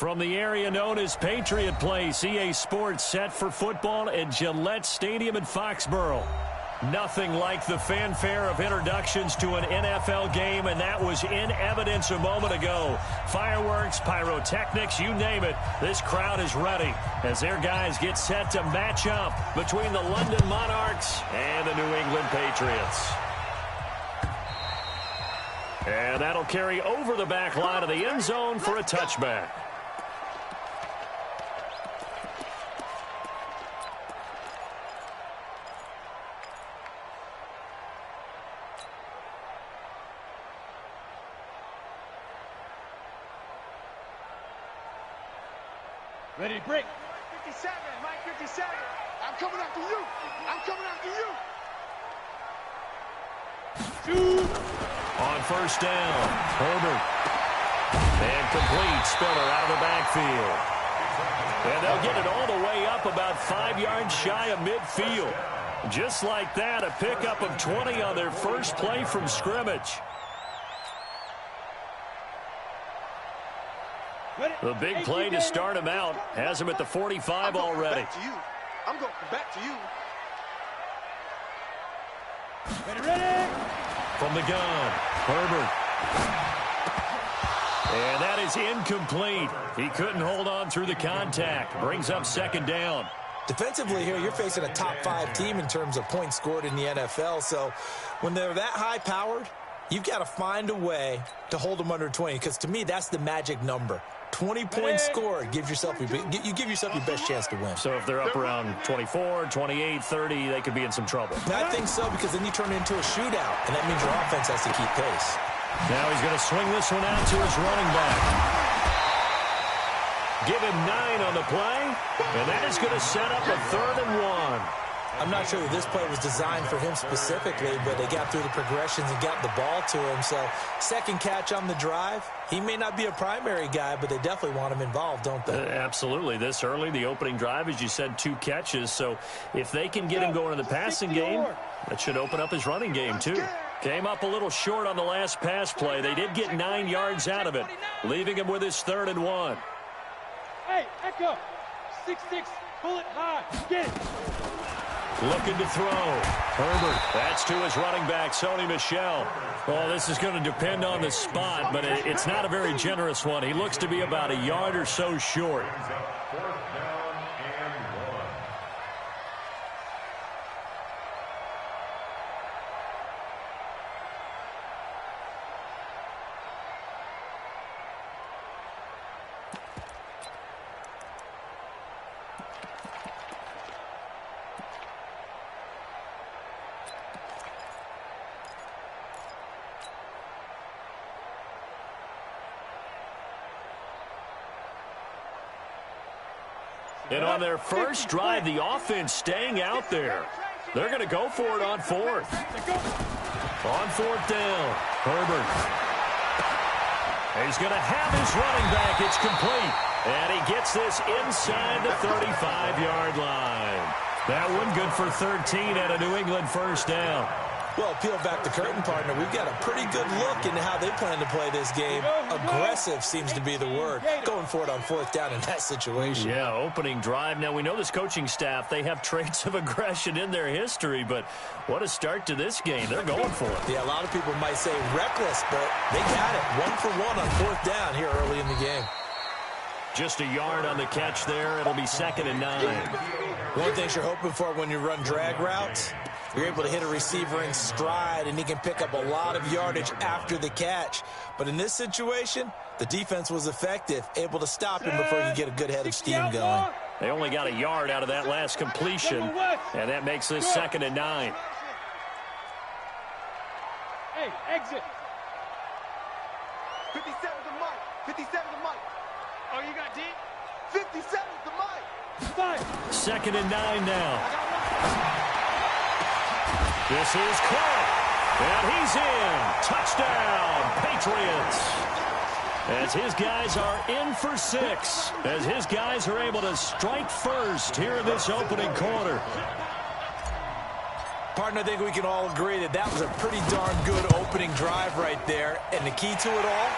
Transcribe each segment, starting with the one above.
From the area known as Patriot Place, EA Sports set for football at Gillette Stadium in Foxborough. Nothing like the fanfare of introductions to an NFL game, and that was in evidence a moment ago. Fireworks, pyrotechnics, you name it. This crowd is ready as their guys get set to match up between the London Monarchs and the New England Patriots. And that'll carry over the back line of the end zone for a touchback. Ready to break. 57, Mike 57. I'm coming after you. I'm coming after you. Shoot. On first down, Herbert. And complete, Spiller out of the backfield. And they'll get it all the way up about 5 yards shy of midfield. Just like that, a pickup of 20 on their first play from scrimmage. The big play to start him out has him at the 45 already. I'm going back to you. Ready. From the gun, Herbert. And that is incomplete. He couldn't hold on through the contact. Brings up second down. Defensively here, you're facing a top-5 team in terms of points scored in the NFL. So when they're that high-powered, you've got to find a way to hold them under 20. Because to me, that's the magic number. 20 points scored, you give yourself your best chance to win. So if they're up around 24, 28, 30, they could be in some trouble. I think so, because then you turn it into a shootout, and that means your offense has to keep pace. Now he's going to swing this one out to his running back. Give him 9 on the play, and that is going to set up a 3rd and 1. I'm not sure that this play was designed for him specifically, but they got through the progressions and got the ball to him. So second catch on the drive. He may not be a primary guy, but they definitely want him involved, don't they? Absolutely. This early, the opening drive, as you said, 2 catches. So if they can get him going in the passing game, that should open up his running game too. Came up a little short on the last pass play. They did get 9 yards out of it, leaving him with his 3rd and 1. Hey, echo. 6-6, pull it high. Get it. Looking to throw. Herbert. That's to his running back, Sony Michel. Well, this is going to depend on the spot, but it's not a very generous one. He looks to be about a yard or so short. And on their first drive, the offense staying out there. They're going to go for it on 4th. On 4th down, Herbert. He's going to have his running back. It's complete. And he gets this inside the 35-yard line. That one good for 13 at a New England first down. Well, peel back the curtain, partner. We've got a pretty good look into how they plan to play this game. Aggressive seems to be the word. Going for it on 4th down in that situation. Yeah, opening drive. Now, we know this coaching staff, they have traits of aggression in their history, but what a start to this game. They're going for it. Yeah, a lot of people might say reckless, but they got it. 1 for 1 on 4th down here early in the game. Just a yard on the catch there. It'll be 2nd and 9. One of the things you're hoping for when you run drag routes, you're able to hit a receiver in stride, and he can pick up a lot of yardage after the catch. But in this situation, the defense was effective, able to stop him before you get a good head of steam going. They only got a yard out of that last completion, and that makes this 2nd and 9. Hey, exit. 57 to Mike. 57 to Mike. Oh, you got D? 57 to Mike. 2nd and 9 now. This is Clark, and he's in. Touchdown, Patriots. As his guys are in for 6, as his guys are able to strike first here in this opening quarter. Partner, I think we can all agree that that was a pretty darn good opening drive right there. And the key to it all,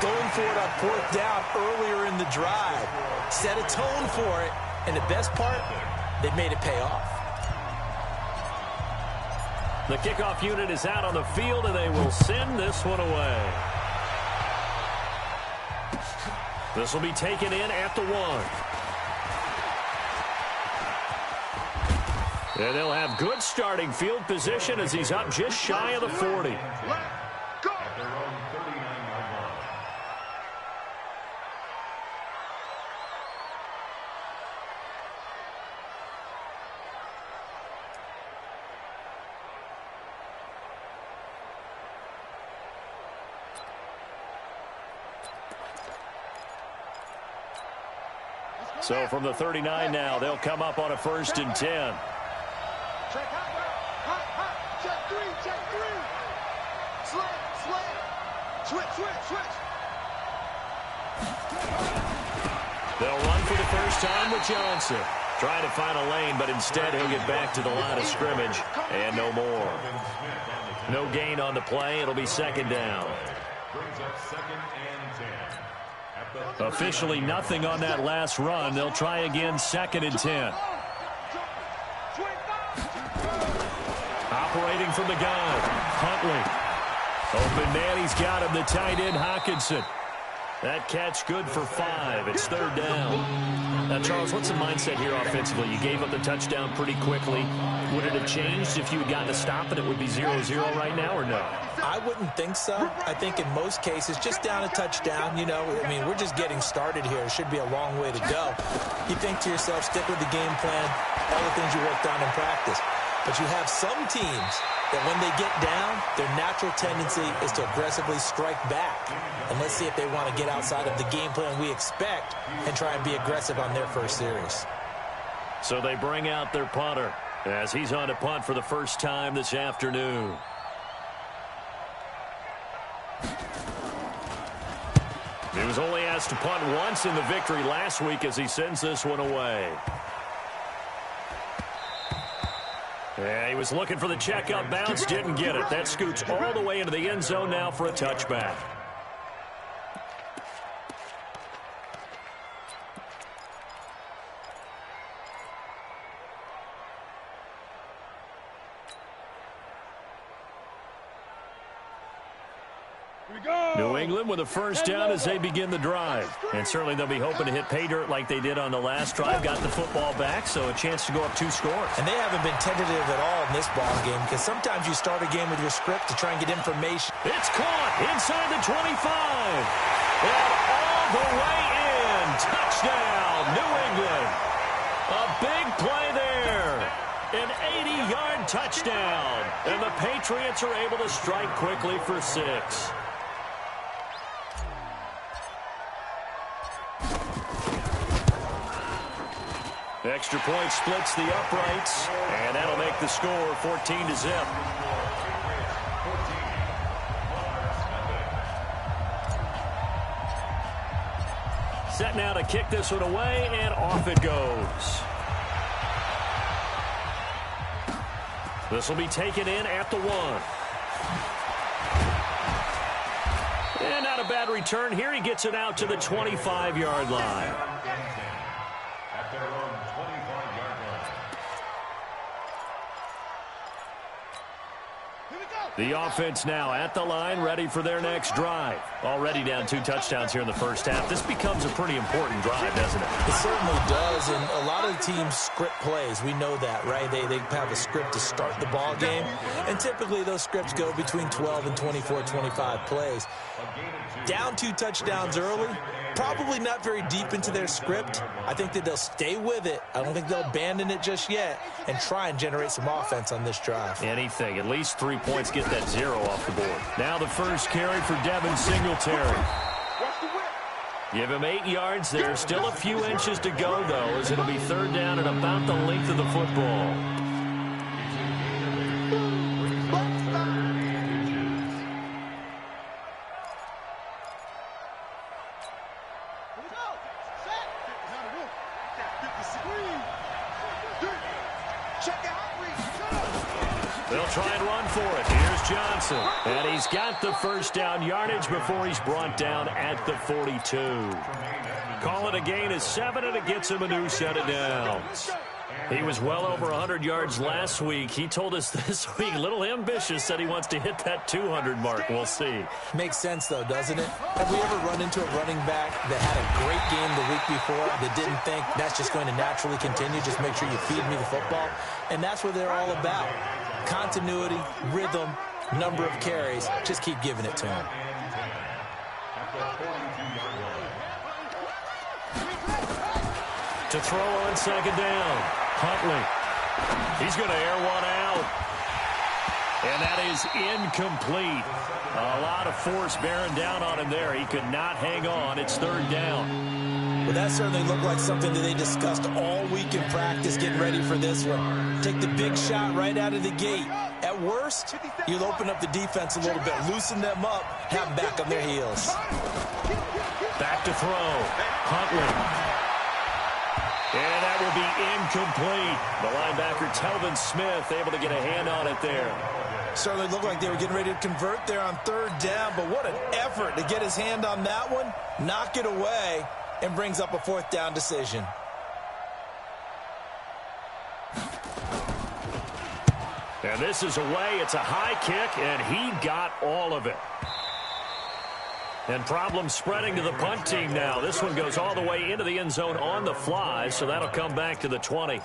going for it on 4th down earlier in the drive. Set a tone for it, and the best part, they made it pay off. The kickoff unit is out on the field, and they will send this one away. This will be taken in at the 1. And they'll have good starting field position as he's up just shy of the 40. So from the 39 now, they'll come up on a 1st and 10. Check hot. Check 3. Slam. Switch. They'll run for the first time with Johnson. Trying to find a lane, but instead he'll get back to the line of scrimmage. And no more. No gain on the play. It'll be 2nd down. Officially nothing on that last run. They'll try again, 2nd and 10. Operating from the gun, Huntley. Open man, he's got him, the tight end, Hockenson. That catch good for 5. It's 3rd down. Now, Charles, what's the mindset here offensively? You gave up the touchdown pretty quickly. Would it have changed if you had gotten a stop and it would be 0-0 right now, or no? I wouldn't think so. I think in most cases, just down a touchdown, you know, I mean, we're just getting started here. It should be a long way to go. You think to yourself, stick with the game plan, all the things you worked on in practice. But you have some teams that when they get down, their natural tendency is to aggressively strike back. And let's see if they want to get outside of the game plan we expect and try and be aggressive on their first series. So they bring out their punter as he's on to punt for the first time this afternoon. He was only asked to punt once in the victory last week as he sends this one away. Yeah, he was looking for the check-up bounce, didn't get it. That scoots all the way into the end zone now for a touchback. New England with a first down as they begin the drive. And certainly they'll be hoping to hit pay dirt like they did on the last drive. Got the football back, so a chance to go up 2 scores. And they haven't been tentative at all in this ball game because sometimes you start a game with your script to try and get information. It's caught inside the 25. And all the way in. Touchdown, New England. A big play there. An 80-yard touchdown. And the Patriots are able to strike quickly for 6. Extra point splits the uprights, and that'll make the score 14-0. Set now to kick this one away, and off it goes. This will be taken in at the 1. And not a bad return here. He gets it out to the 25-yard line. The offense now at the line, ready for their next drive. Already down 2 touchdowns here in the first half. This becomes a pretty important drive, doesn't it? It certainly does, and a lot of the teams script plays. We know that, right? They have a script to start the ball game, and typically those scripts go between 12 and 24, 25 plays. Down 2 touchdowns early, probably not very deep into their script. I think that they'll stay with it. I don't think they'll abandon it just yet and try and generate some offense on this drive. Anything. At least 3 points, get that 0 off the board. Now the first carry for Devin Singletary. Give him 8 yards there. Still a few inches to go, though, as it'll be 3rd down and about the length of the football. They'll try and run for it. Here's Johnson. And he's got the first down yardage before he's brought down at the 42. Call it a gain of 7, and it gets him a new set of downs. He was well over 100 yards last week. He told us this week, a little ambitious, said he wants to hit that 200 mark. We'll see. Makes sense, though, doesn't it? Have we ever run into a running back that had a great game the week before that didn't think that's just going to naturally continue? Just make sure you feed me the football. And that's what they're all about. Continuity, rhythm, number of carries. Just keep giving it to him. To throw on second down, Huntley. He's going to air one out. And that is incomplete. A lot of force bearing down on him there. He could not hang on. It's third down. Well, that certainly looked like something that they discussed all week in practice getting ready for this one. Take the big shot right out of the gate. At worst, you'll open up the defense a little bit, loosen them up, have them back on their heels. Back to throw. Huntley. And that will be incomplete. The linebacker, Telvin Smith, able to get a hand on it there. Certainly looked like they were getting ready to convert there on third down, but what an effort to get his hand on that one, knock it away, and brings up a fourth down decision. And this is away. It's a high kick, and he got all of it. And problems spreading to the punt team now. This one goes all the way into the end zone on the fly, so that'll come back to the 20.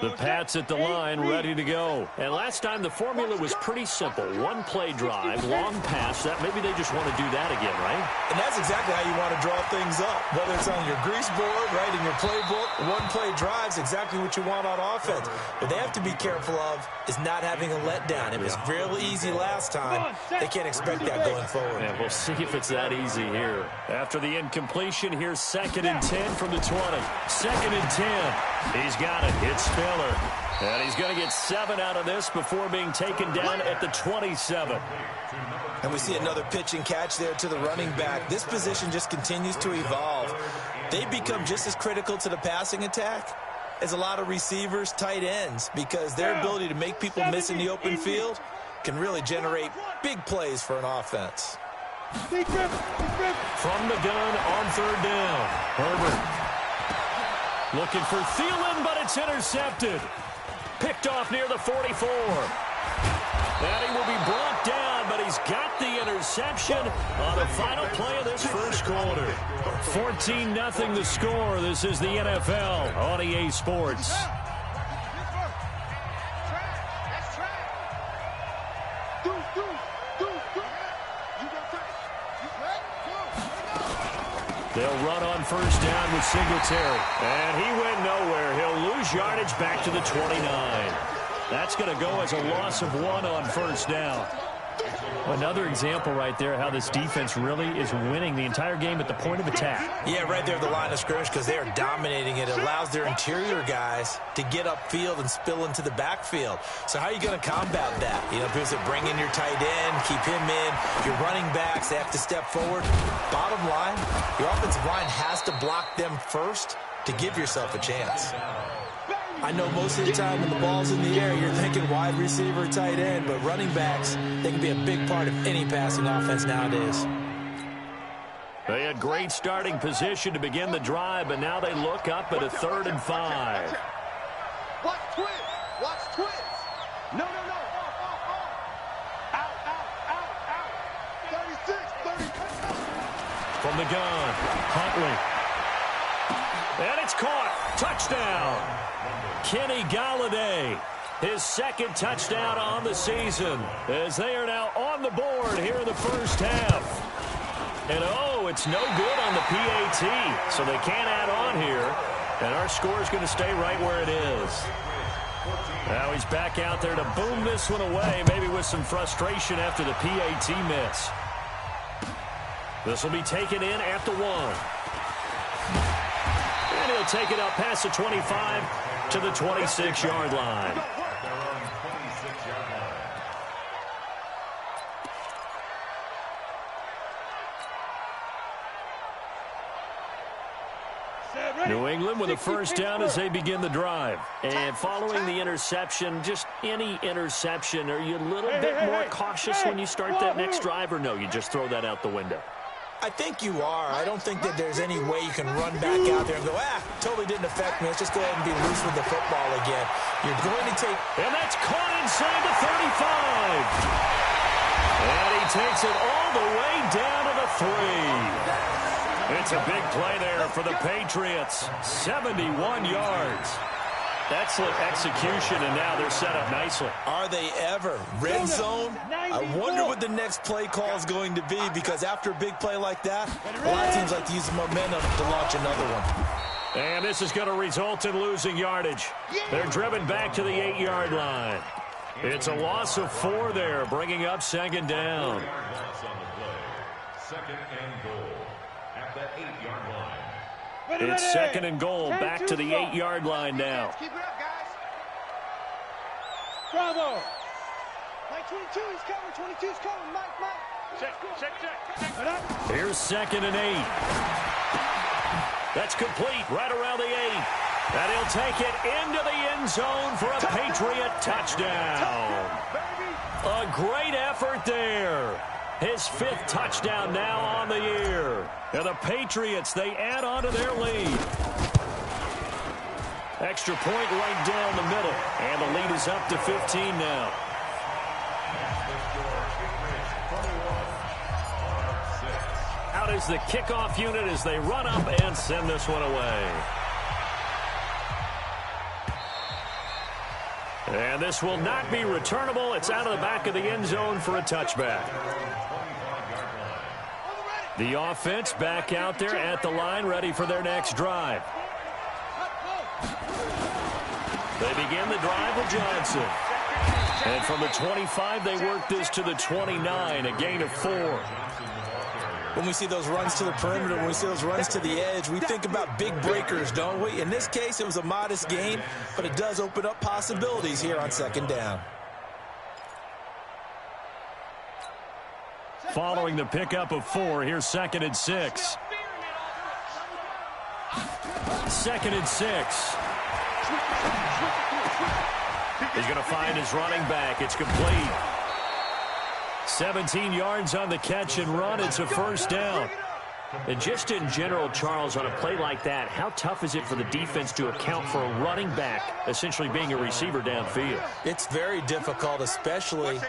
The Pats at the line, ready to go. And last time the formula was pretty simple. One play drive, long pass. That maybe they just want to do that again, right? And that's exactly how you want to draw things up. Whether it's on your grease board, right, in your playbook, one play drive's exactly what you want on offense. What they have to be careful of is not having a letdown. It was real easy last time. They can't expect that going forward. And we'll see if it's that easy here. After the incompletion, here's 2nd and 10 from the 20. 2nd and 10. He's got it. It's Spiller. And he's going to get 7 out of this before being taken down at the 27. And we see another pitch and catch there to the running back. This position just continues to evolve. They become just as critical to the passing attack as a lot of receivers, tight ends, because their ability to make people miss in the open field can really generate big plays for an offense. From the gun on third down, Herbert. Looking for Thielen, but it's intercepted. Picked off near the 44. And he will be brought down, but he's got the interception on the final play of this first quarter. 14-0 the score. This is the NFL on EA Sports. They'll run on first down with Singletary. And he went nowhere. He'll lose yardage back to the 29. That's going to go as a loss of 1 on first down. Another example right there how this defense really is winning the entire game at the point of attack. Yeah, right there at the line of scrimmage because they are dominating it. It allows their interior guys to get upfield and spill into the backfield. So how are you going to combat that? You know, people say bring in your tight end, keep him in. Your running backs, they have to step forward. Bottom line, your offensive line has to block them first to give yourself a chance. I know most of the time when the ball's in the air, you're thinking wide receiver, tight end, but running backs, they can be a big part of any passing offense nowadays. They had great starting position to begin the drive, but now they look up at a 3rd and 5. Watch twins. Watch twins. No. Out. 36, 30. From the gun, Huntley. And it's caught. Touchdown. Kenny Golladay, his 2nd touchdown on the season, as they are now on the board here in the first half. And, it's no good on the PAT, so they can't add on here. And our score is going to stay right where it is. Now he's back out there to boom this one away, maybe with some frustration after the PAT miss. This will be taken in at the 1. And he'll take it up past the 25 to the 26-yard line. New England with a first down as they begin the drive. And following the interception, just any interception, are you a little bit more cautious when you start that next drive, or no, you just throw that out the window? I think you are. I don't think that there's any way you can run back out there and go, totally didn't affect me. Let's just go ahead and be loose with the football again. You're going to take... And that's caught inside the 35. And he takes it all the way down to the 3. It's a big play there for the Patriots. 71 yards. Excellent execution, and now they're set up nicely. Are they ever? Red zone? I wonder what the next play call is going to be, because after a big play like that, a lot of teams like to use the momentum to launch another one. And this is going to result in losing yardage. They're driven back to the 8-yard line. It's a loss of 4 there, bringing up second down. Second and goal at the 8-yard line. It's second and goal, back to the 8-yard line now. Keep it up, guys. Bravo. Mike 22, he's coming. 22's coming. Mike. Check. Here's second and 8. That's complete right around the 8. And he'll take it into the end zone for a Patriot touchdown. A great effort there. His 5th touchdown now on the year. And the Patriots, they add on to their lead. Extra point right down the middle. And the lead is up to 15 now. Out is the kickoff unit as they run up and send this one away. And this will not be returnable. It's out of the back of the end zone for a touchback. The offense back out there at the line, ready for their next drive. They begin the drive with Johnson. And from the 25, they work this to the 29, a gain of 4. When we see those runs to the perimeter, when we see those runs to the edge, we think about big breakers, don't we? In this case, it was a modest gain, but it does open up possibilities here on second down. Following the pickup of 4, here's second and 6. Second and 6. He's going to find his running back. It's complete. 17 yards on the catch and run. It's a first down. And just in general, Charles, on a play like that, how tough is it for the defense to account for a running back essentially being a receiver downfield? It's very difficult, especially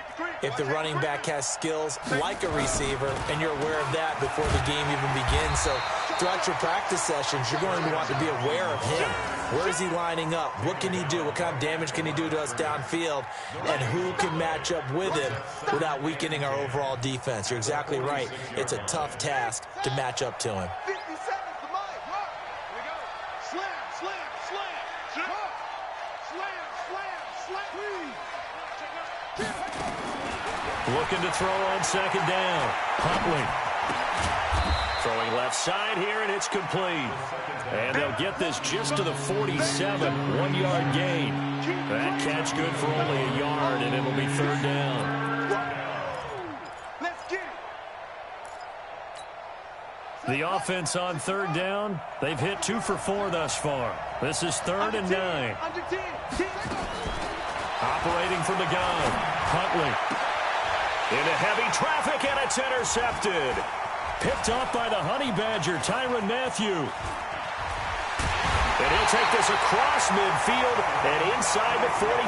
if the running back has skills like a receiver, and you're aware of that before the game even begins. So throughout your practice sessions, you're going to want to be aware of him. Where is he lining up? What can he do? What kind of damage can he do to us downfield? And who can match up with him without weakening our overall defense? You're exactly right. It's a tough task to match up to him. 50 seconds to Mike. Here we go. Slam, slam, slam. Slam, slam, slam. Looking to throw on second down. Huntley. Throwing left side here, and it's complete. And they'll get this just to the 47, 1-yard gain. That catch good for only a yard, and it'll be third down. Let's get it. The offense on third down, they've hit 2 for 4 thus far. This is third and 9. Under 10. Operating from the gun, Huntley. Into heavy traffic, and it's intercepted. Picked off by the Honey Badger, Tyrann Mathieu. And he'll take this across midfield and inside the 45.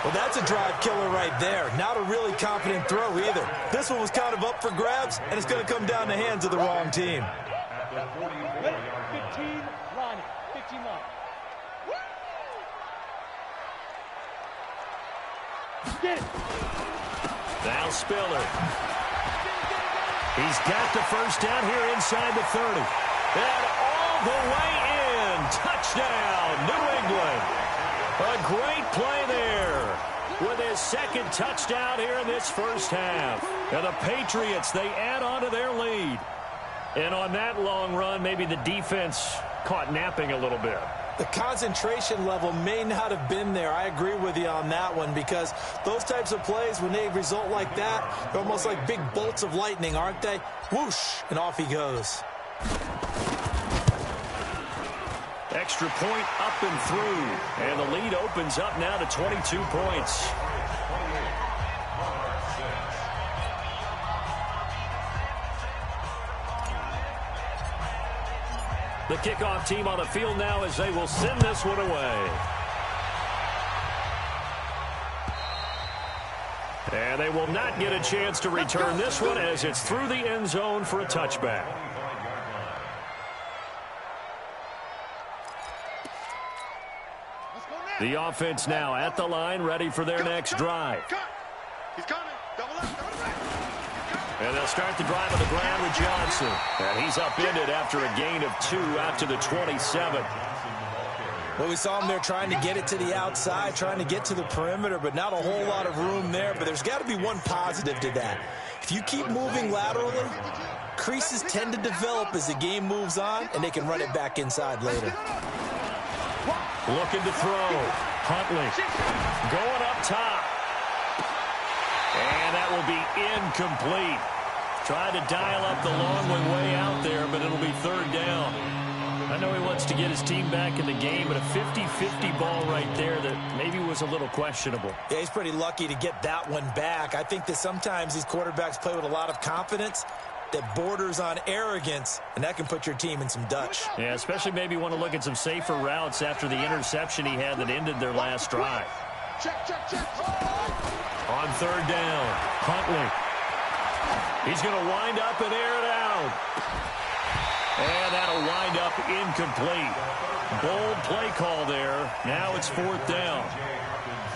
Well, that's a drive killer right there. Not a really confident throw either. This one was kind of up for grabs, and it's going to come down the hands of the wrong team. 15 line. 15 line. Get it. Now Spiller. He's got the first down here inside the 30. And all the way in. Touchdown, New England. A great play there with his second touchdown here in this first half. And the Patriots, they add on to their lead. And on that long run, maybe the defense caught napping a little bit. The concentration level may not have been there. I agree with you on that one, because those types of plays, when they result like that, they're almost like big bolts of lightning, aren't they? Whoosh, and off he goes. Extra point up and through. And the lead opens up now to 22 points. The kickoff team on the field now as they will send this one away. And they will not get a chance to return this one as it's through the end zone for a touchback. The offense now at the line, ready for their next drive. He's coming. Double left, double right. And they'll start the drive on the ground with Johnson. And he's upended after a gain of 2 out to the 27. Well, we saw him there trying to get it to the outside, trying to get to the perimeter, but not a whole lot of room there. But there's got to be one positive to that. If you keep moving laterally, creases tend to develop as the game moves on, and they can run it back inside later. Looking to throw. Huntley going up top. And that will be incomplete. Tried to dial up the long way out there, but it'll be third down. I know he wants to get his team back in the game, but a 50-50 ball right there that maybe was a little questionable. Yeah, he's pretty lucky to get that one back. I think that sometimes these quarterbacks play with a lot of confidence that borders on arrogance, and that can put your team in some Dutch. Yeah, especially maybe want to look at some safer routes after the interception he had that ended their last drive. Check, check, check. On third down, Huntley. He's going to wind up and air it out. And that'll wind up incomplete. Bold play call there. Now it's fourth down.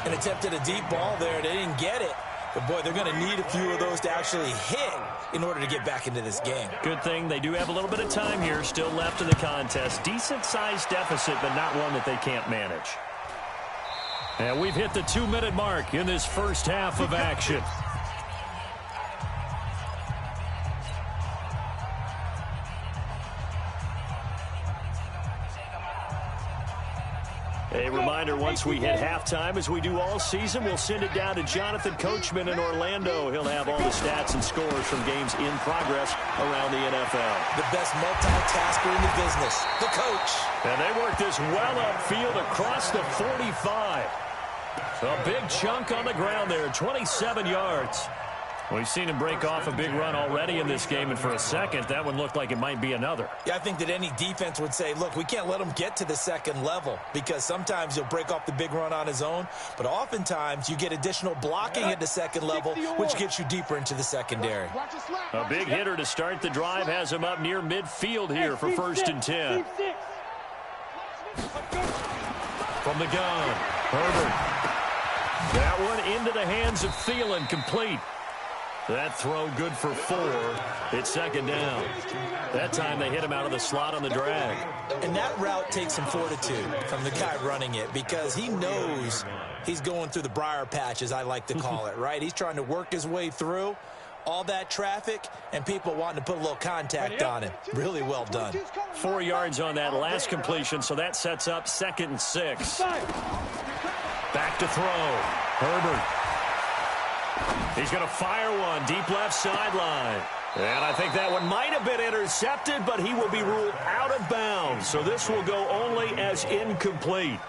And attempted a deep ball there. They didn't get it. But, boy, they're going to need a few of those to actually hit in order to get back into this game. Good thing they do have a little bit of time here still left in the contest. Decent-sized deficit, but not one that they can't manage. And we've hit the 2-minute mark in this first half of action. A reminder, once we hit halftime, as we do all season, we'll send it down to Jonathan Coachman in Orlando. He'll have all the stats and scores from games in progress around the NFL. The best multitasker in the business, the coach. And they work this well upfield across the 45. So a big chunk on the ground there, 27 yards. We've seen him break off a big run already in this game, and for a second, that one looked like it might be another. Yeah, I think that any defense would say, look, we can't let him get to the second level because sometimes he'll break off the big run on his own, but oftentimes you get additional blocking at the second level, which gets you deper into the secondary. A big hitter to start the drive has him up near midfield here for first and 10. From the gun, Herbert. That one into the hands of Thielen, complete. That throw good for 4. It's second down. That time they hit him out of the slot on the drag. And that route takes some fortitude from the guy running it because he knows he's going through the briar patch, as I like to call it, right? He's trying to work his way through all that traffic and people wanting to put a little contact on him. Really well done. 4 yards on that last completion, so that sets up second and 6. Back to throw. Herbert. He's going to fire one deep left sideline. And I think that one might have been intercepted, but he will be ruled out of bounds. So this will go only as incomplete.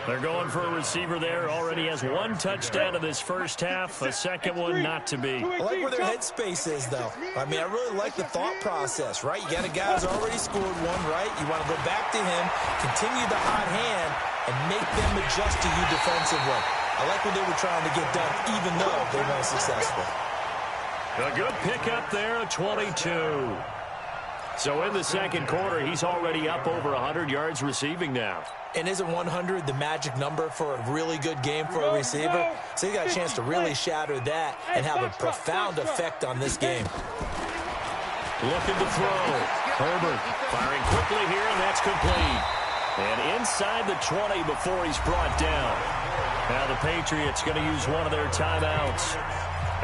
They're going for a receiver there. Already has 1 touchdown in this first half. A second one not to be. I like where their headspace is, though. I mean, I really like the thought process, right? You got a guy who's already scored 1, right? You want to go back to him, continue the hot hand, and make them adjust to you defensively. I like what they were trying to get done, even though they weren't successful. A good pickup there, 22. So in the second quarter, he's already up over 100 yards receiving now. And isn't 100 the magic number for a really good game for a receiver? So you got a chance to really shatter that and have a profound effect on this game. Looking to throw. Herbert firing quickly here, and that's complete. And inside the 20 before he's brought down. Now the Patriots going to use one of their timeouts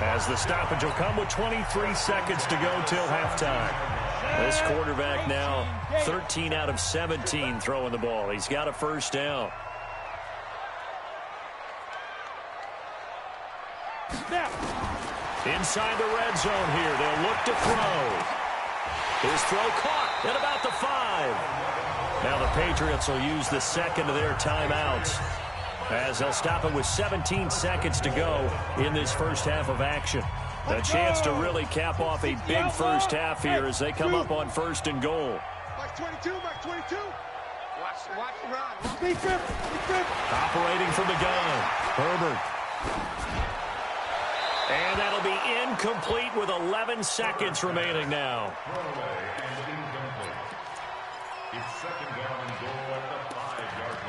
as the stoppage will come with 23 seconds to go till halftime. This quarterback now 13 out of 17 throwing the ball. He's got a first down. Inside the red zone here. They'll look to throw. His throw caught at about the 5. Now the Patriots will use the second of their timeouts as they'll stop it with 17 seconds to go in this first half of action. A chance to really cap off a big first half here as they come up on 1st and goal. Mike 22, Mike 22. Watch the run. Big grip, big grip. Operating from the gun, Herbert. And that'll be incomplete with 11 seconds remaining now. It's 2nd down and goal at the 5-yard line.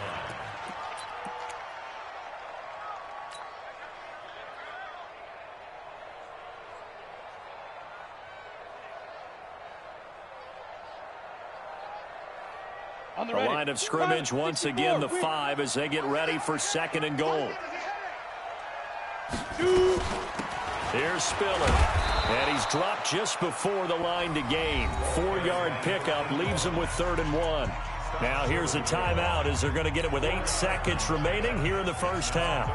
On the The line of scrimmage once again the 5 as they get ready for 2nd and goal. Here's Spiller. And he's dropped just before the line to gain. 4-yard pickup leaves him with 3rd and 1. Now here's a timeout as they're going to get it with 8 seconds remaining here in the first half.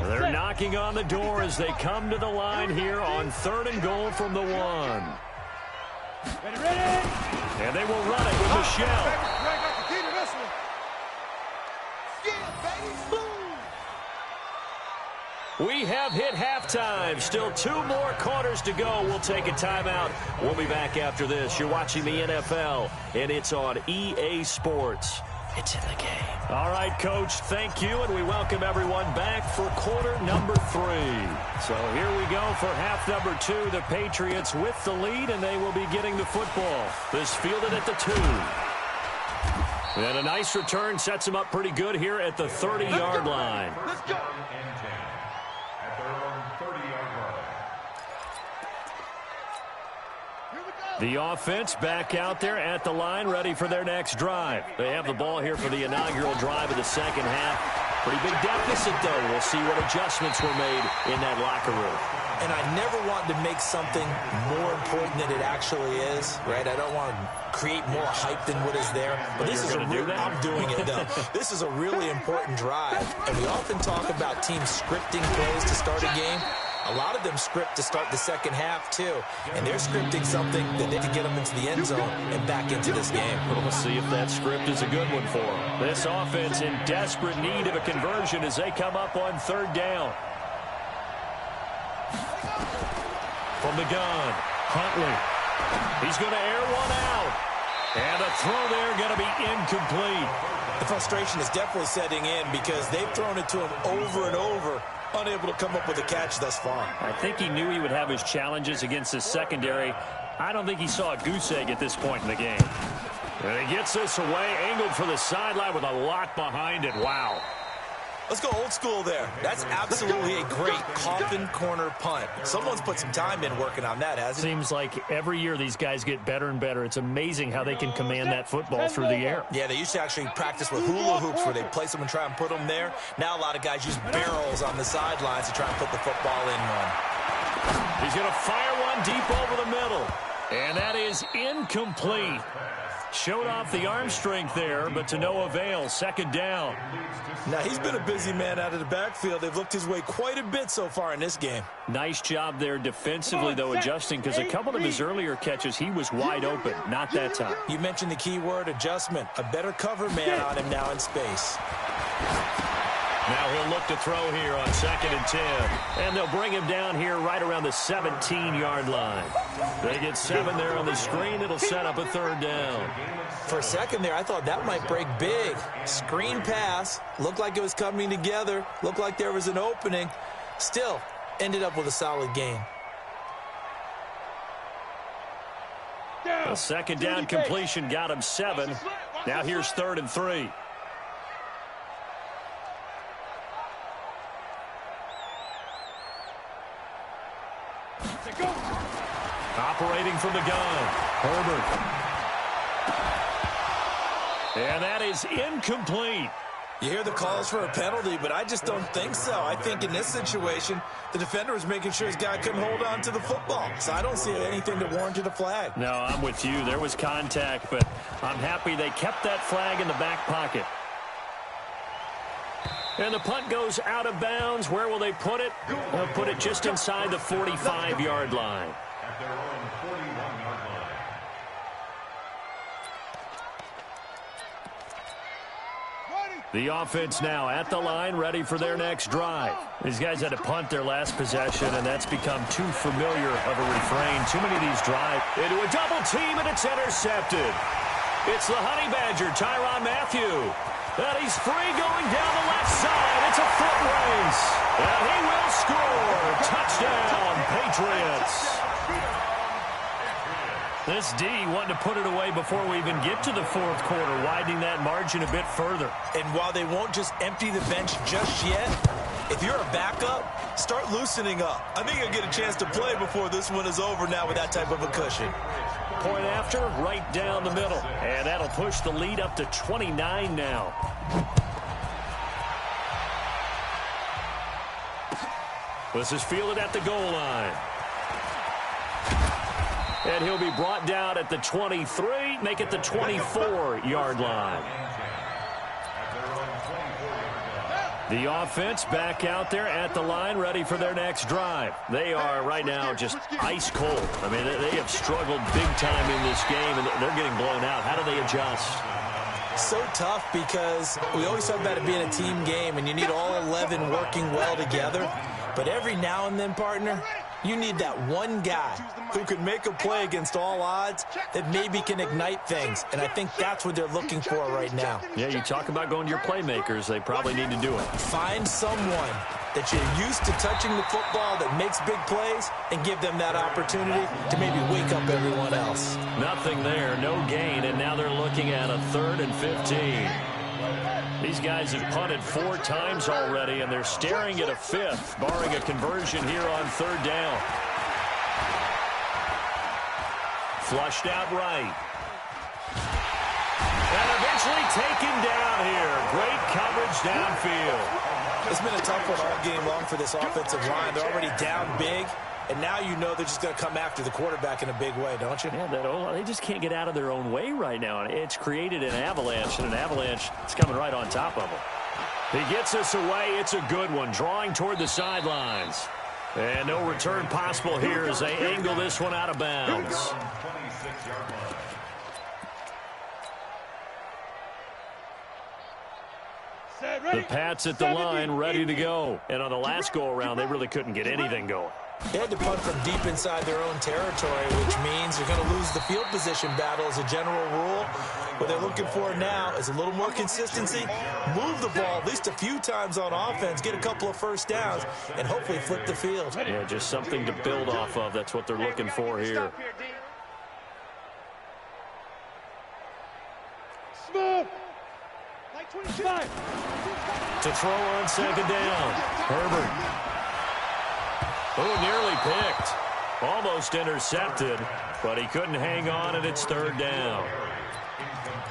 They're knocking on the door as they come to the line here on 3rd and goal from the 1. Ready, ready. And they will run it with Michelle. We have hit halftime. Still 2 more quarters to go. We'll take a timeout. We'll be back after this. You're watching the NFL, and it's on EA Sports. It's in the game. All right, Coach, thank you, and we welcome everyone back for quarter number 3. So here we go for half number 2. The Patriots with the lead, and they will be getting the football. This fielded at the 2. And a nice return sets them up pretty good here at the 30-yard line. Let's go. At their own 30-yard line. The offense back out there at the line, ready for their next drive. They have the ball here for the inaugural drive of the second half. Pretty big deficit, though. We'll see what adjustments were made in that locker room. And I never want to make something more important than it actually is, right? I don't want to create more hype than what is there. But this is I'm doing it, though. This is a really important drive. And we often talk about teams scripting plays to start a game. A lot of them script to start the second half, too. And they're scripting something that they can get them into the end zone and back into this game. We'll see if that script is a good one for them. This offense in desperate need of a conversion as they come up on 3rd down. From the gun, Huntley. He's going to air one out. And a throw there going to be incomplete. The frustration is definitely setting in because they've thrown it to him over and over, unable to come up with a catch thus far. I think he knew he would have his challenges against the secondary. I don't think he saw a goose egg at this point in the game. And he gets this away, angled for the sideline with a lot behind it. Wow. Let's go old school there. That's absolutely a great coffin corner punt. Someone's put some time in working on that, hasn't it? Seems like every year these guys get better and better. It's amazing how they can command that football through the air. Yeah, they used to actually practice with hula hoops where they place them and try and put them there. Now a lot of guys use barrels on the sidelines to try and put the football in one. He's going to fire one deep over the middle. And that is incomplete. Showed off the arm strength there, but to no avail. 2nd down. Now, he's been a busy man out of the backfield. They've looked his way quite a bit so far in this game. Nice job there defensively, though, adjusting, because a couple of his earlier catches, he was wide open. Not that time. You mentioned the key word, adjustment. A better cover man on him now in space. Now he'll look to throw here on 2nd and 10. And they'll bring him down here right around the 17-yard line. They get 7 there on the screen. It'll set up a 3rd down. For a second there, I thought that might break big. Screen pass. Looked like it was coming together. Looked like there was an opening. Still, ended up with a solid gain. A 2nd down completion got him 7. Now here's 3rd and 3. Operating from the gun, Herbert. And that is incomplete. You hear the calls for a penalty, but I just don't think so. I think in this situation, the defender was making sure his guy couldn't hold on to the football. So I don't see anything that warranted a flag. No, I'm with you. There was contact, but I'm happy they kept that flag in the back pocket. And the punt goes out of bounds. Where will they put it? They'll put it just inside the 45-yard line. At their own 41-yard line. The offense now at the line, ready for their next drive. These guys had to punt their last possession, and that's become too familiar of a refrain. Too many of these drive into a double team, and it's intercepted. It's the Honey Badger, Tyrann Mathieu. And he's free going down the left side. It's a foot race. And he will score. Touchdown, Patriots. This D wanting to put it away before we even get to the fourth quarter, widening that margin a bit further. And while they won't just empty the bench just yet, if you're a backup, start loosening up. I think you'll get a chance to play before this one is over now with that type of a cushion. Point after, right down the middle. And that'll push the lead up to 29 now. This is fielded at the goal line. And he'll be brought down at the 23, make it the 24-yard line. The offense back out there at the line, ready for their next drive. They are right now just ice cold. I mean, they have struggled big time in this game, and they're getting blown out. How do they adjust? So tough because we always talk about it being a team game, and you need all 11 working well together. But every now and then, partner, you need that one guy who can make a play against all odds that maybe can ignite things. And I think that's what they're looking for right now. Yeah, you talk about going to your playmakers. They probably need to do it. Find someone that you're used to touching the football that makes big plays and give them that opportunity to maybe wake up everyone else. Nothing there, no gain, and now they're looking at a 3rd and 15. These guys have punted 4 times already, and they're staring at a 5th, barring a conversion here on 3rd down. Flushed out right. And eventually taken down here. Great coverage downfield. It's been a tough one all game long for this offensive line. They're already down big, and now you know they're just going to come after the quarterback in a big way, don't you? Yeah, they just can't get out of their own way right now. And it's created an avalanche, and an avalanche is coming right on top of them. He gets us away. It's a good one, drawing toward the sidelines. And no return possible here as they angle this one out of bounds. The Pats at the line, ready to go. And on the last go-around, they really couldn't get anything going. They had to punt from deep inside their own territory, which means you're going to lose the field position battle as a general rule. What they're looking for now is a little more consistency, move the ball at least a few times on offense, get a couple of first downs, and hopefully flip the field. Yeah, just something to build off of. That's what they're looking for here. Smooth. Like 25. To throw on 2nd down. Herbert. Oh, nearly picked. Almost intercepted, but he couldn't hang on, and it's 3rd down.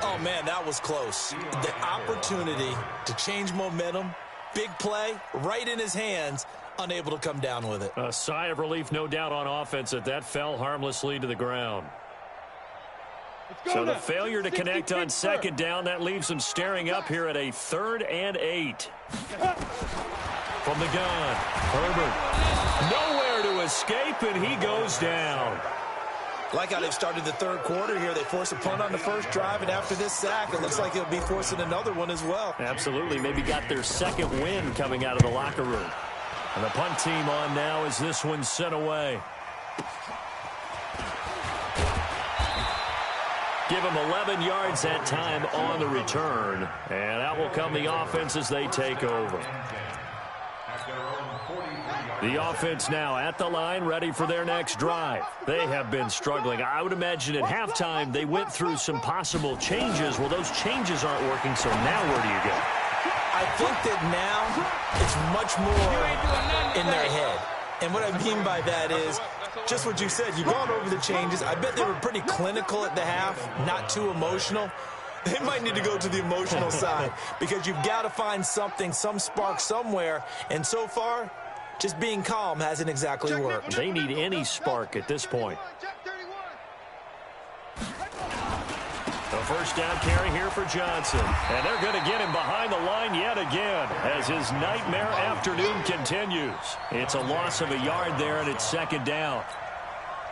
Oh, man, that was close. The opportunity to change momentum, big play, right in his hands, unable to come down with it. A sigh of relief, no doubt, on offense that fell harmlessly to the ground. So the failure to connect on 2nd down, that leaves them staring up here at a 3rd and 8. From the gun, Herbert. Nowhere to escape, and he goes down. Like how they've started the 3rd quarter here. They force a punt on the first drive, and after this sack, it looks like they'll be forcing another one as well. Absolutely. Maybe got their 2nd win coming out of the locker room. And the punt team on now as this one's sent away. Give them 11 yards that time on the return. And out will come the offense as they take over. The offense now at the line, ready for their next drive. They have been struggling. I would imagine at halftime they went through some possible changes. Well, those changes aren't working, so now where do you go? I think that now it's much more in their head. And what I mean by that is just what you said. You've gone over the changes. I bet they were pretty clinical at the half, not too emotional. They might need to go to the emotional side because you've got to find something, some spark somewhere. And so far, just being calm hasn't exactly worked. They need any spark at this point. A first down carry here for Johnson. And they're going to get him behind the line yet again as his nightmare afternoon continues. It's a loss of a yard there, and it's second down.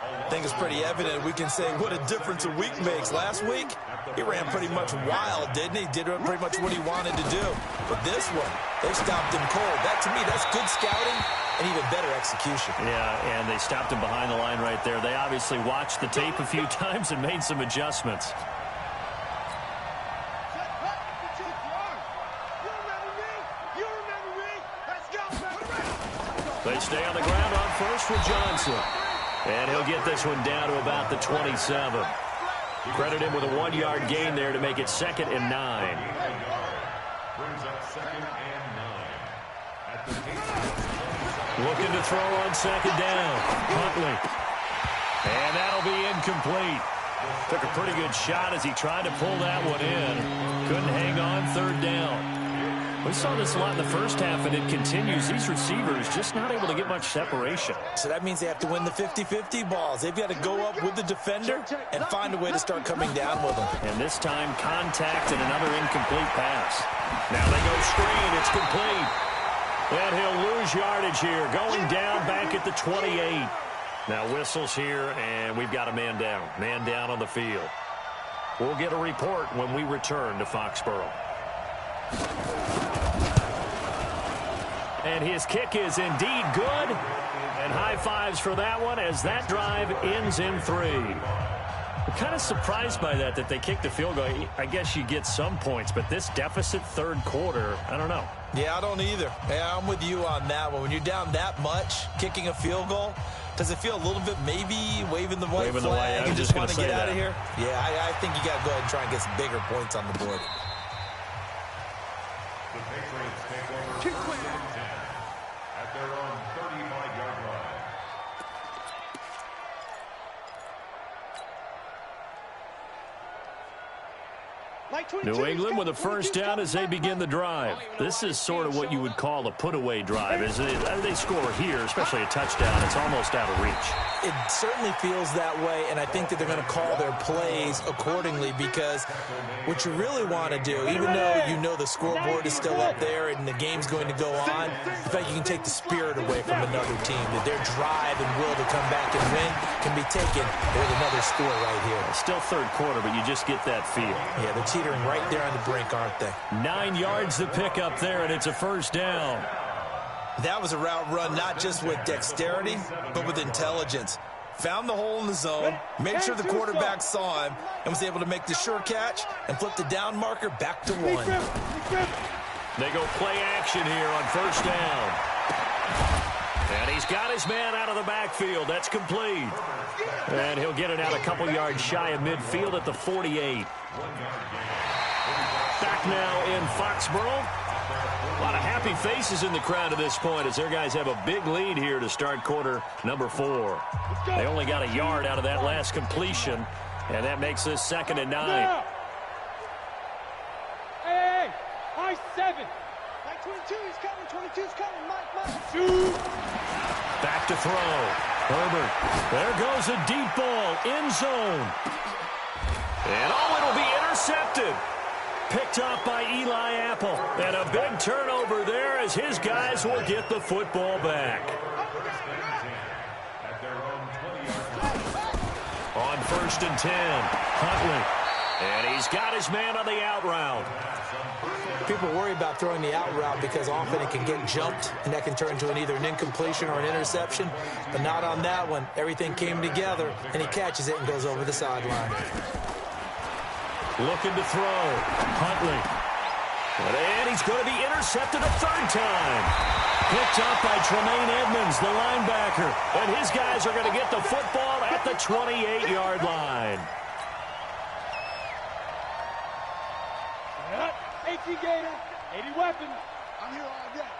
I think it's pretty evident. We can say what a difference a week makes. Last week, he ran pretty much wild, didn't he? Did pretty much what he wanted to do. But this one, they stopped him cold. That, to me, that's good scouting and even better execution. Yeah, and they stopped him behind the line right there. They obviously watched the tape a few times and made some adjustments. They stay on the ground on first with Johnson. And he'll get this one down to about the 27. Credit him with a 1-yard gain there to make it 2nd and 9. Brings up 2nd and 9. Looking to throw on 2nd down. Huntley. And that'll be incomplete. Took a pretty good shot as he tried to pull that one in. Couldn't hang on 3rd down. We saw this a lot in the first half, and it continues. These receivers just not able to get much separation. So that means they have to win the 50-50 balls. They've got to go up with the defender and find a way to start coming down with them. And this time, contact and another incomplete pass. Now they go screen. It's complete. And he'll lose yardage here, going down back at the 28. Now whistles here, and we've got a man down. Man down on the field. We'll get a report when we return to Foxborough. And his kick is indeed good. And high fives for that one as that drive ends in 3. I'm kind of surprised by that they kicked the field goal. I guess you get some points, but this deficit 3rd quarter, I don't know. Yeah, I don't either. Yeah, I'm with you on that one. When you're down that much, kicking a field goal, does it feel a little bit maybe waving the white flag and just want to get out of here? Yeah, I think you got to go ahead and try and get some bigger points on the board. The Patriots take over 2nd and 10 at their own 35-yard line. New England with a first down as they begin the drive. This is sort of what you would call a put-away drive. As they score here, especially a touchdown, it's almost out of reach. It certainly feels that way, and I think that they're going to call their plays accordingly because what you really want to do, even though you know the scoreboard is still up there and the game's going to go on, in fact, you can take the spirit away from another team, that their drive and will to come back and win can be taken with another score right here. Still 3rd quarter, but you just get that feel. Yeah, they're teetering right there on the brink, aren't they? 9 yards to pick up there, and it's a first down. That was a route run not just with dexterity, but with intelligence. Found the hole in the zone, made sure the quarterback saw him, and was able to make the sure catch and flip the down marker back to 1. They go play action here on first down. And he's got his man out of the backfield. That's complete. And he'll get it out a couple yards shy of midfield at the 48. Back now in Foxborough. A lot of happy faces in the crowd at this point as their guys have a big lead here to start quarter number 4. They only got a yard out of that last completion, and that makes this 2nd and 9. Hey, high 7. Mike 22 is coming, 22's coming, Mike. Shoot. Back to throw. Herbert. There goes a deep ball in zone. And it'll be intercepted. Picked up by Eli Apple. And a big turnover there as his guys will get the football back. On 1st and 10, Huntley. And he's got his man on the out route. People worry about throwing the out route because often it can get jumped, and that can turn into either an incompletion or an interception. But not on that one. Everything came together, and he catches it and goes over the sideline. Looking to throw. Huntley. And he's going to be intercepted a 3rd time. Picked up by Tremaine Edmonds, the linebacker. And his guys are going to get the football at the 28-yard line. 18 Gator, 80 weapons. I'm here all day.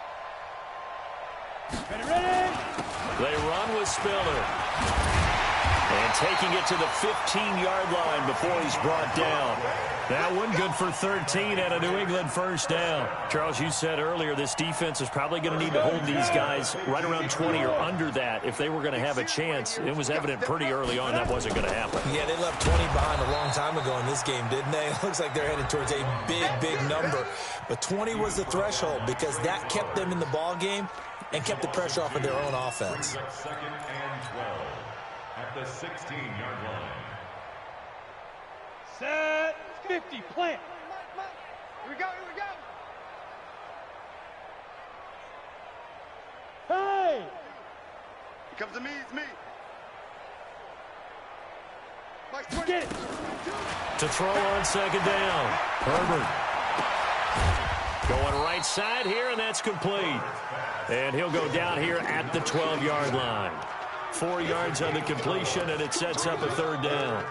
Ready? They run with Spiller. And taking it to the 15-yard line before he's brought down. That one good for 13 and a New England first down. Charles, you said earlier this defense is probably going to need to hold these guys right around 20 or under that if they were going to have a chance. It was evident pretty early on that wasn't going to happen. Yeah, they left 20 behind a long time ago in this game, didn't they? It looks like they're headed towards a big, big number. But 20 was the threshold because that kept them in the ball game and kept the pressure off of their own offense. Second and 12 at the 16-yard line. Set 50, plant. Here we go, here we go. Hey! It comes to me, it's me. Mike's 20. Get it. To throw on second down. Herbert. Going right side here, and that's complete. And he'll go down here at the 12-yard line. 4 yards on the completion, and it sets up a third down.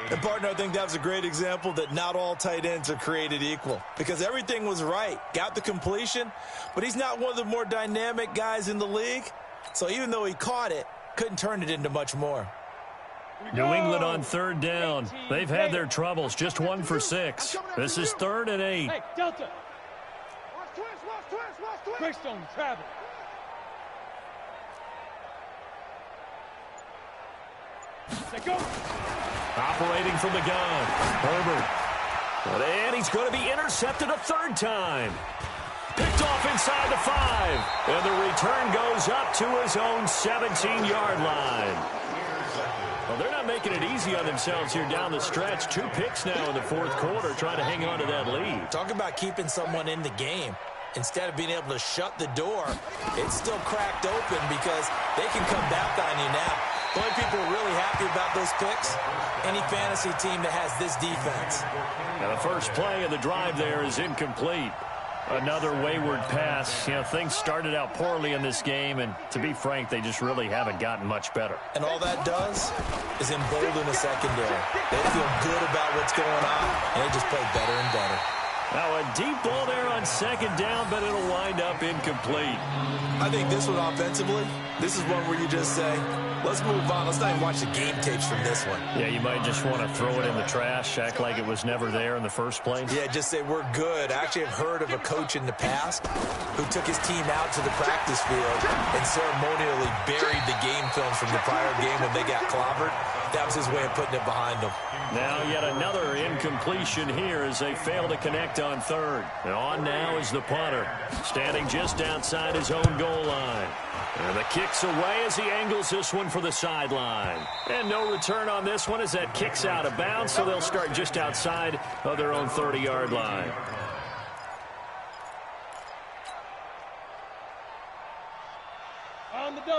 And, partner, I think that was a great example that not all tight ends are created equal because everything was right. Got the completion, but he's not one of the more dynamic guys in the league. So even though he caught it, couldn't turn it into much more. New England on third down. They've had their troubles. Just 1 for 6. This is 3rd and 8. Hey, Delta. Watch twist. Greystone travel. Let go. Operating from the gun. Herbert. And he's going to be intercepted a third time. Picked off inside the 5. And the return goes up to his own 17-yard line. Well, they're not making it easy on themselves here down the stretch. 2 picks now in the 4th quarter, trying to hang on to that lead. Talk about keeping someone in the game. Instead of being able to shut the door, it's still cracked open because they can come back on you now. The only people who are really happy about those picks, any fantasy team that has this defense. Now the first play of the drive there is incomplete. Another wayward pass. You know, things started out poorly in this game, and to be frank, they just really haven't gotten much better. And all that does is embolden the secondary. They feel good about what's going on, and they just play better and better. Now a deep ball there on second down, but it'll wind up incomplete. I think this one offensively, this is one where you just say, let's move on. Let's not even watch the game tapes from this one. Yeah, you might just want to throw it in the trash, act like it was never there in the first place. Yeah, just say we're good. I actually have heard of a coach in the past who took his team out to the practice field and ceremonially buried the game films from the prior game when they got clobbered. That was his way of putting it behind them. Now yet another incompletion here as they fail to connect on third. And on now is the punter, standing just outside his own goal line. And the kick's away as he angles this one for the sideline. And no return on this one as that kick's out of bounds, so they'll start just outside of their own 30-yard line.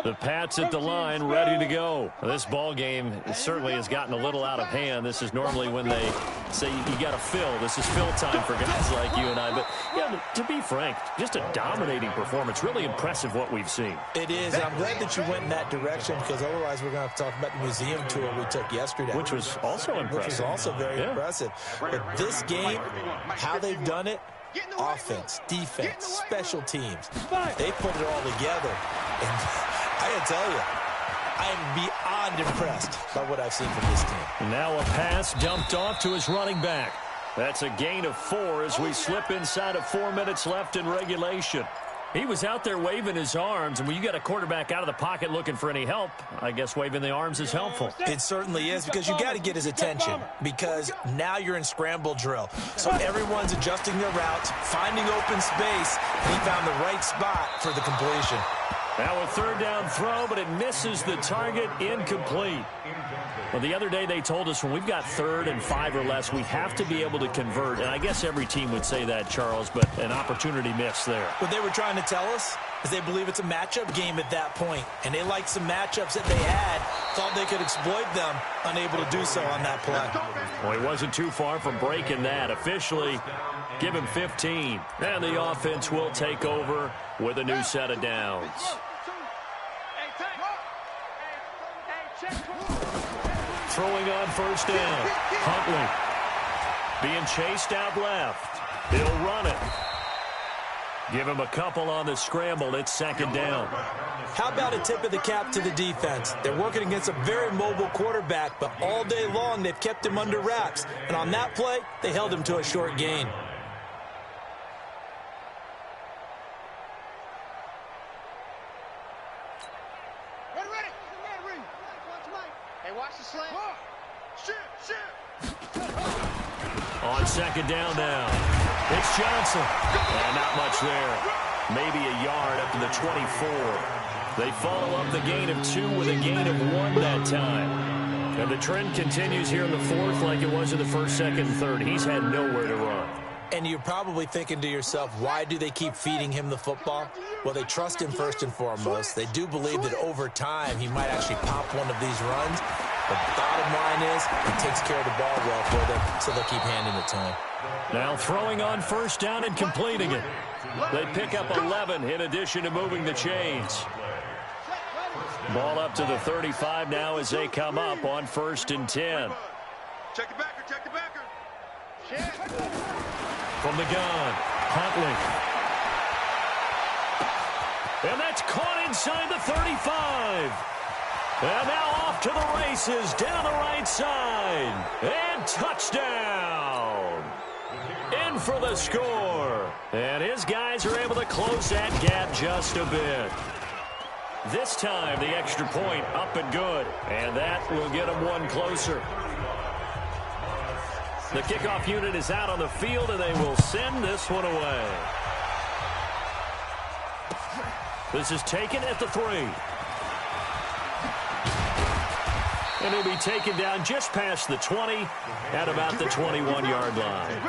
The Pats at the line, ready to go. This ball game certainly has gotten a little out of hand. This is normally when they say you got to fill. This is fill time for guys like you and I. But yeah, to be frank, just a dominating performance. Really impressive what we've seen. It is. I'm glad that you went in that direction because otherwise we're going to have to talk about the museum tour we took yesterday. Which was also impressive. Which was also very impressive. But this game, how they've done it, offense, defense, special teams, they put it all together. And I got to tell you, I am beyond impressed by what I've seen from this team. Now a pass dumped off to his running back. That's a gain of 4 as we slip inside of 4 minutes left in regulation. He was out there waving his arms, and when you got a quarterback out of the pocket looking for any help, I guess waving the arms is helpful. It certainly is because you got to get his attention because now you're in scramble drill. So everyone's adjusting their routes, finding open space, and he found the right spot for the completion. Now a third down throw, but it misses the target, incomplete. Well, the other day they told us when we've got 3rd and 5 or less, we have to be able to convert. And I guess every team would say that, Charles, but an opportunity missed there. What they were trying to tell us is they believe it's a matchup game at that point. And they liked some matchups that they had, thought they could exploit them, unable to do so on that play. Well, he wasn't too far from breaking that. Officially, give him 15. And the offense will take over with a new set of downs. Throwing on first down. Huntley being chased out left. He'll run it. Give him a couple on the scramble. It's second down. How about a tip of the cap to the defense? They're working against a very mobile quarterback, but all day long they've kept him under wraps. And on that play, they held him to a short gain. On second down now, it's Johnson. And not much there. Maybe a yard up to the 24. They follow up the gain of 2 with a gain of 1 that time. And the trend continues here in the fourth like it was in the first, second, and third. He's had nowhere to run. And you're probably thinking to yourself, why do they keep feeding him the football? Well, they trust him first and foremost. They do believe that over time he might actually pop one of these runs. But the bottom line is he takes care of the ball well for them, so they'll keep handing it to him. Now throwing on first down and completing it. They pick up 11 in addition to moving the chains. Ball up to the 35 now as they come up on 1st and 10. Check the backer, check the backer. From the gun, Huntley. And that's caught inside the 35. And now off to the races down the right side. And touchdown. In for the score. And his guys are able to close that gap just a bit. This time the extra point up and good. And that will get them one closer. The kickoff unit is out on the field, and they will send this one away. This is taken at the 3. And he'll be taken down just past the 20 at about the 21-yard line.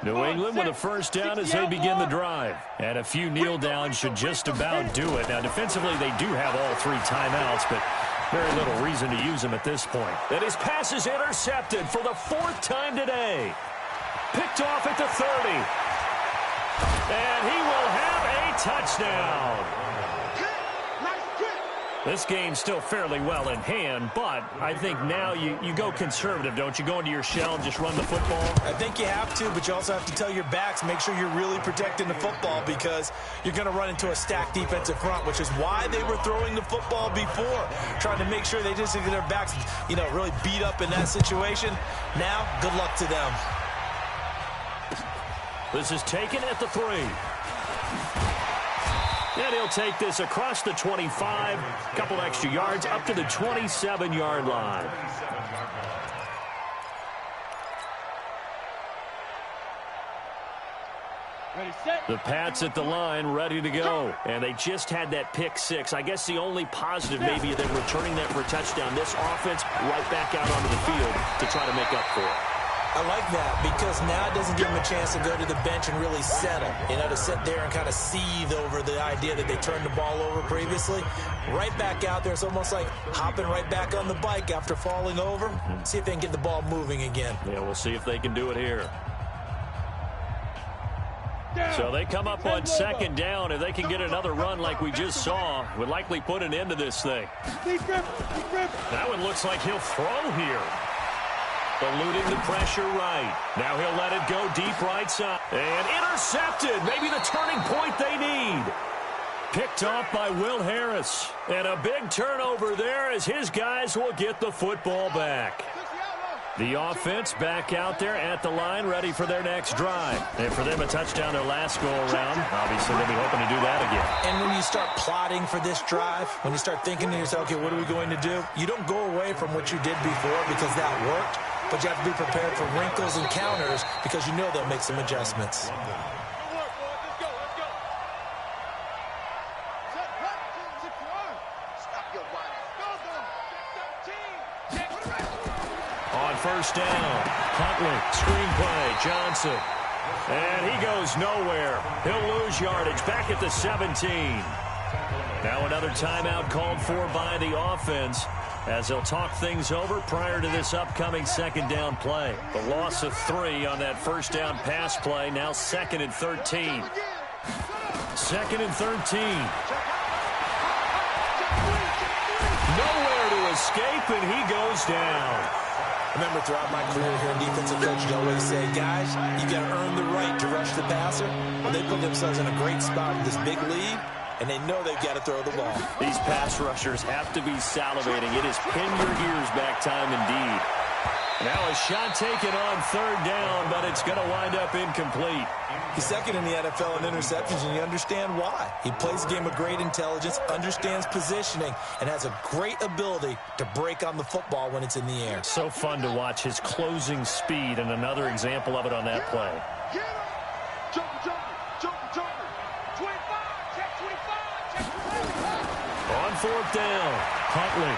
New England with a first down as they begin the drive. And a few kneel downs should just about do it. Now, defensively, they do have all 3 timeouts, but very little reason to use them at this point. And his pass is intercepted for the 4th time today. Picked off at the 30. And he will have a touchdown. This game's still fairly well in hand, but I think now you go conservative, don't you? Go into your shell and just run the football? I think you have to, but you also have to tell your backs, make sure you're really protecting the football because you're going to run into a stacked defensive front, which is why they were throwing the football before, trying to make sure they just get their backs, really beat up in that situation. Now, good luck to them. This is taken at the 3. And he'll take this across the 25, a couple extra yards, up to the 27-yard line. Ready, set. The Pats at the line, ready to go. And they just had that pick 6. I guess the only positive maybe them returning that for a touchdown. This offense right back out onto the field to try to make up for it. I like that because now it doesn't give them a chance to go to the bench and really settle, to sit there and kind of seethe over the idea that they turned the ball over previously. Right back out there, it's almost like hopping right back on the bike after falling over. See if they can get the ball moving again. Yeah, we'll see if they can do it here. So they come up on second down. If they can get another run like we just saw, would likely put an end to this thing. That one looks like he'll throw here. Eluding the pressure right. Now he'll let it go deep right side. And intercepted. Maybe the turning point they need. Picked off by Will Harris. And a big turnover there as his guys will get the football back. The offense back out there at the line, ready for their next drive. And for them, a touchdown their last go-around. Obviously, they'll be hoping to do that again. And when you start plotting for this drive, when you start thinking to yourself, okay, what are we going to do? You don't go away from what you did before because that worked, but you have to be prepared for wrinkles and counters because you know they'll make some adjustments. First down. Huntley, screenplay, Johnson. And he goes nowhere. He'll lose yardage back at the 17. Now another timeout called for by the offense as they'll talk things over prior to this upcoming second down play. The loss of 3 on that first down pass play. Now 2nd and 13. 2nd and 13. Nowhere to escape, and he goes down. I remember throughout my career here in defensive coaches always say, guys, you got to earn the right to rush the passer. Well, they put themselves in a great spot with this big lead, and they know they've got to throw the ball. These pass rushers have to be salivating. It is pin your ears back time indeed. Now a shot taken on third down, but it's going to wind up incomplete. He's second in the NFL in interceptions, and you understand why. He plays a game of great intelligence, understands positioning, and has a great ability to break on the football when it's in the air. So fun to watch his closing speed, and another example of it on that play. Get him! Jumper, jumper, jumper, jumper. 25, check 25, check 25. On fourth down, Huntley.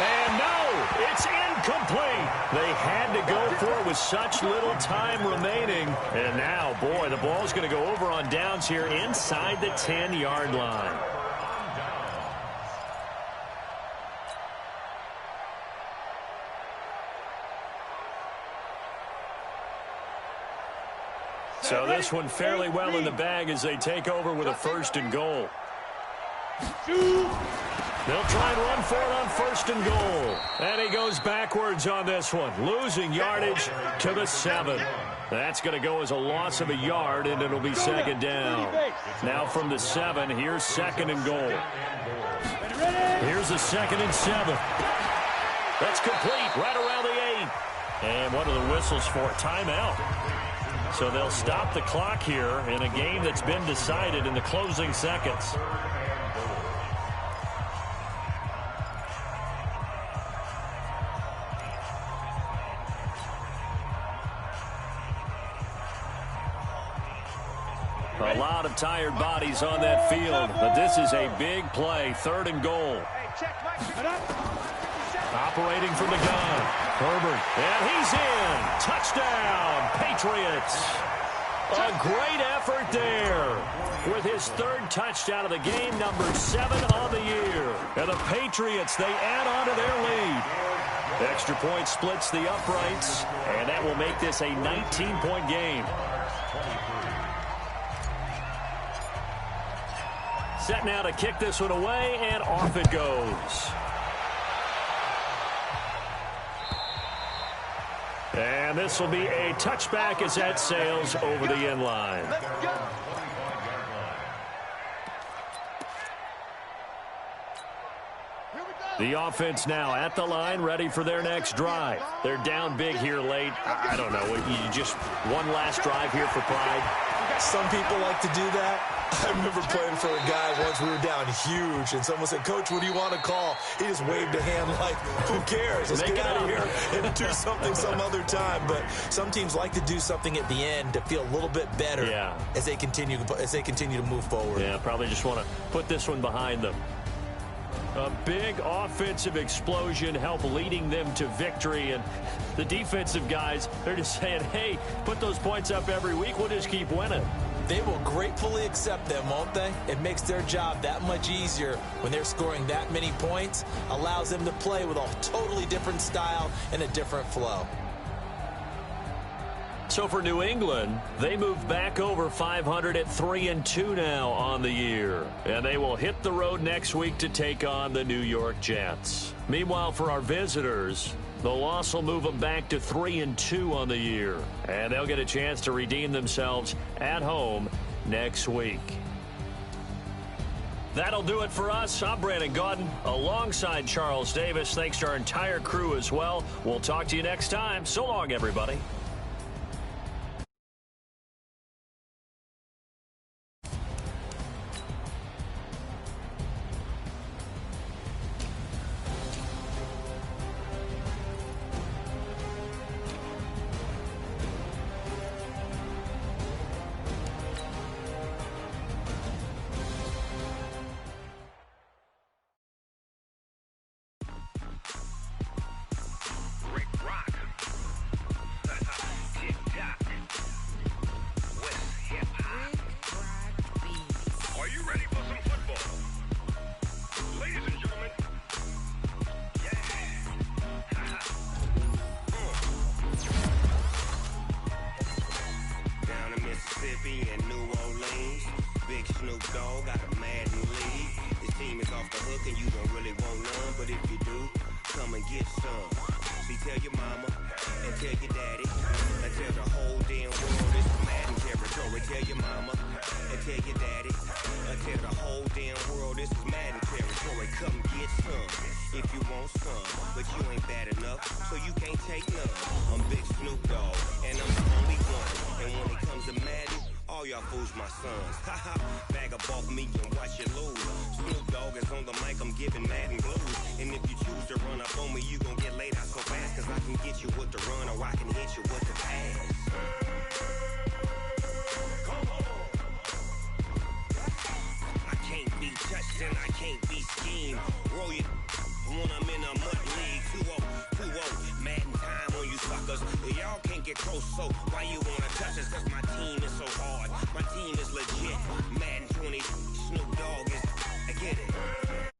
And no, it's incomplete. They had to go for it with such little time remaining. And now, boy, the ball's going to go over on downs here inside the 10-yard line. So this one fairly well in the bag as they take over with a first and goal. They'll try and run for it on first and goal. And he goes backwards on this one, losing yardage to the 7. That's going to go as a loss of a yard, and it'll be second down. Now from the 7, here's second and goal. Here's a 2nd and 7. That's complete right around the 8. And what are the whistles for? Timeout. So they'll stop the clock here in a game that's been decided in the closing seconds. A lot of tired bodies on that field, but this is a big play, 3rd and goal. Operating from the gun, Herbert, and he's in. Touchdown, Patriots. A great effort there with his 3rd touchdown of the game, number 7 on the year. And the Patriots, they add on to their lead. Extra point splits the uprights, and that will make this a 19-point game. Set now to kick this one away, and off it goes. And this will be a touchback as that sails over the end line. The offense now at the line, ready for their next drive. They're down big here late. I don't know. You just one last drive here for pride. Some people like to do that. I remember playing for a guy once. We were down huge, and someone said, "Coach, what do you want to call?" He just waved a hand like, "Who cares? Let's get out of here and do something some other time." But some teams like to do something at the end to feel a little bit better as they continue to move forward. Yeah, probably just want to put this one behind them. A big offensive explosion help leading them to victory, and the defensive guys, they're just saying, hey, put those points up every week, we'll just keep winning. They will gratefully accept them, won't they? It makes their job that much easier when they're scoring that many points, allows them to play with a totally different style and a different flow. So for New England, they move back over 500 at 3-2 now on the year. And they will hit the road next week to take on the New York Jets. Meanwhile, for our visitors, the loss will move them back to 3-2 on the year. And they'll get a chance to redeem themselves at home next week. That'll do it for us. I'm Brandon Gaudin alongside Charles Davis. Thanks to our entire crew as well. We'll talk to you next time. So long, everybody. Rick Rock. hook and you don't really want none, but if you do, come and get some. See, tell your mama and tell your daddy and tell the whole damn world this is Madden territory. Tell your mama and tell your daddy and tell the whole damn world this is Madden territory. Come get some if you want some, but you ain't bad enough, so you can't take none. I'm Big Snoop Dogg, and I'm the only one. And when it comes to Madden, all y'all fools my sons. Haha, bag up off me and watch you lose. Snoop Dogg is on the mic, I'm giving Madden blues. And if you choose to run up on me, you gon' get laid out so fast, cause I can get you with the run or I can hit you with the pass. Come on. I can't be touched and I can't be schemed. Roll you when I'm in a mud league. 2-0, Madden time on you suckers. Y'all can't get close, so why you wanna touch us? Cause my team is so hard. My team is legit. Madden 20, Snoop Dogg is, I get it.